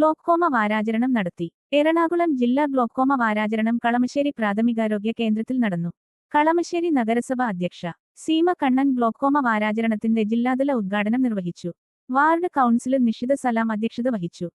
Glaucoma വാരാചരണം നടത്തി. എറണാകുളം ജില്ലാ glaucoma വാരാചരണം Kalamassery പ്രാഥമികാരോഗ്യ കേന്ദ്രത്തിൽ നടന്നു. കളമശ്ശേരി നഗരസഭ അധ്യക്ഷ സീമ കണ്ണൻ ഗ്ലോക്കോമ വാരാചരണത്തിന്റെ ജില്ലാതല ഉദ്ഘാടനം നിർവഹിച്ചു. വാർഡ് കൗൺസിലർ നിഷിത സലാം അധ്യക്ഷത വഹിച്ചു.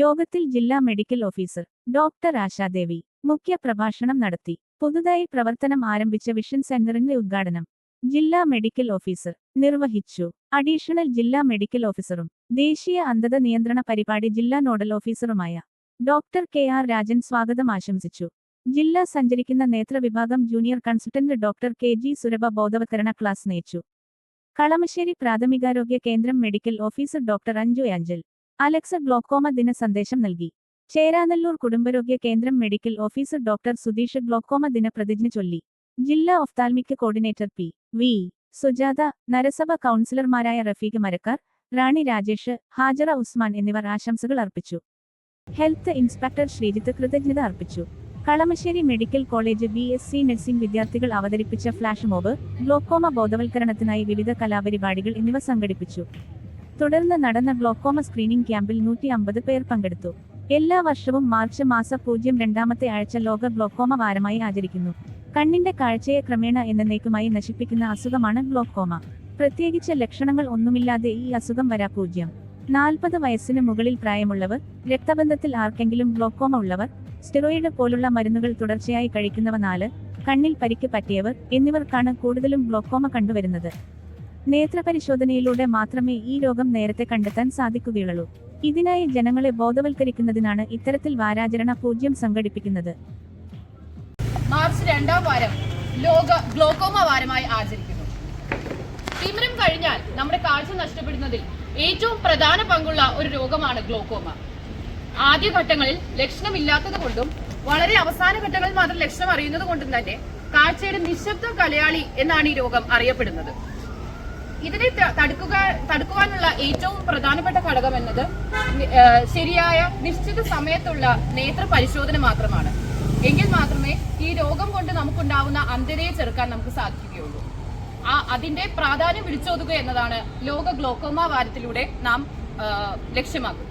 യോഗത്തിൽ ജില്ലാ മെഡിക്കൽ ഓഫീസർ ഡോക്ടർ ആശാദേവി മുഖ്യ പ്രഭാഷണം നടത്തി. പുതുതായി പ്രവർത്തനം ആരംഭിച്ച വിഷൻ സെന്ററിന്റെ ഉദ്ഘാടനം ജില്ലാ മെഡിക്കൽ ഓഫീസർ നിർവഹിച്ചു. അഡീഷണൽ ജില്ലാ മെഡിക്കൽ ഓഫീസറും ദേശീയ അന്ധത നിയന്ത്രണ പരിപാടി ജില്ലാ നോഡൽ ഓഫീസറുമായ ഡോക്ടർ KR രാജൻ സ്വാഗതം ആശംസിച്ചു. ജില്ലാ സഞ്ചരിക്കുന്ന നേത്ര വിഭാഗം ജൂനിയർ കൺസൾട്ടന്റ് ഡോക്ടർ KG സുരഭ ബോധവത്കരണ ക്ലാസ് നയിച്ചു. കളമശ്ശേരി പ്രാഥമികാരോഗ്യ കേന്ദ്രം medical officer doctor Anju Anchal Alexa glaucoma ദിന സന്ദേശം നൽകി. ചേരാനല്ലൂർ കുടുംബാരോഗ്യ കേന്ദ്രം medical officer doctor Sudheesh glaucoma ദിന പ്രതിജ്ഞ ചൊല്ലി. ജില്ലാ ഒഫ്താൽമിക് കോർഡിനേറ്റർ PV സുജാത, നഗരസഭ കൗൺസിലർമാരായ റഫീഖ് മരക്കാർ, റാണി രാജേഷ്, ഹാജറ ഉസ്മാൻ എന്നിവർ ആശംസകൾ അർപ്പിച്ചു. ഹെൽത്ത് ഇൻസ്പെക്ടർ ശ്രീജിത്ത് കൃതജ്ഞത അർപ്പിച്ചു. Kalamassery medical college BSc nursing വിദ്യാർത്ഥികൾ അവതരിപ്പിച്ച ഫ്ലാഷ് മോബ്, ഗ്ലോക്കോമ ബോധവൽക്കരണത്തിനായി വിവിധ കലാപരിപാടികൾ എന്നിവ സംഘടിപ്പിച്ചു. തുടർന്ന് നടന്ന ഗ്ലോക്കോമ സ്ക്രീനിംഗ് ക്യാമ്പിൽ 150 പേർ പങ്കെടുത്തു. എല്ലാ വർഷവും മാർച്ച് മാസം 02-ാമത്തെ ആഴ്ച ലോക ഗ്ലോക്കോമ വാരമായി ആചരിക്കുന്നു. കണ്ണിന്റെ കാഴ്ചയെ ക്രമേണ എന്നേക്കുമായി നശിപ്പിക്കുന്ന അസുഖമാണ് ഗ്ലോക്കോമ. പ്രത്യേകിച്ച് ലക്ഷണങ്ങൾ ഒന്നുമില്ലാതെ ഈ അസുഖം വരാ 40 വയസ്സിന് മുകളിൽ പ്രായമുള്ളവർ, രക്തബന്ധത്തിൽ ആർക്കെങ്കിലും ഗ്ലോക്കോമ ഉള്ളവർ, സ്റ്റെറോയിഡ് പോലുള്ള മരുന്നുകൾ തുടർച്ചയായി കഴിക്കുന്നവ, 4 കണ്ണിൽ പരിക്ക് പറ്റിയവർ എന്നിവർക്കാണ് കൂടുതലും ഗ്ലോക്കോമ കണ്ടുവരുന്നത്. നേത്രപരിശോധനയിലൂടെ മാത്രമേ ഈ രോഗം നേരത്തെ കണ്ടെത്താൻ സാധിക്കുകയുള്ളൂ. ഇതിനായി ജനങ്ങളെ ബോധവൽക്കരിക്കുന്നതിനാണ് ഇത്തരത്തിൽ വാരാചരണ പൂജ്യം സംഘടിപ്പിക്കുന്നത്. മാർച്ച് 2-ാം വാരം ലോക ഗ്ലോക്കോമ വാരമായി ആചരിക്കുന്നു. തിമിരം കഴിഞ്ഞാൽ നമ്മുടെ കാഴ്ച നഷ്ടപ്പെടുന്നതിൽ ഏറ്റവും പ്രധാന പങ്കുള്ള ഒരു രോഗമാണ് ഗ്ലോക്കോമ. ആദ്യഘട്ടങ്ങളിൽ ലക്ഷണമില്ലാത്തത് കൊണ്ടും വളരെ അവസാന ഘട്ടങ്ങളിൽ മാത്രം ലക്ഷണം അറിയുന്നത് കൊണ്ടും തന്നെ കാഴ്ചയുടെ നിശബ്ദ കലയാളി എന്നാണ് ഈ രോഗം അറിയപ്പെടുന്നത്. ഇതിനെ തടുക്കുവാനുള്ള ഏറ്റവും പ്രധാനപ്പെട്ട ഘടകം എന്നത് ശരിയായ നിശ്ചിത സമയത്തുള്ള നേത്ര പരിശോധന മാത്രമാണ്. എങ്കിൽ മാത്രമേ ഈ രോഗം കൊണ്ട് നമുക്കുണ്ടാവുന്ന അന്ധതയെ ചെറുക്കാൻ നമുക്ക് സാധിക്കുകയുള്ളൂ. അതിന്റെ പ്രാധാന്യം വിളിച്ചോതുക എന്നതാണ് ലോക ഗ്ലോക്കോമ വാരത്തിലൂടെ നാം ലക്ഷ്യമാക്കുന്നത്.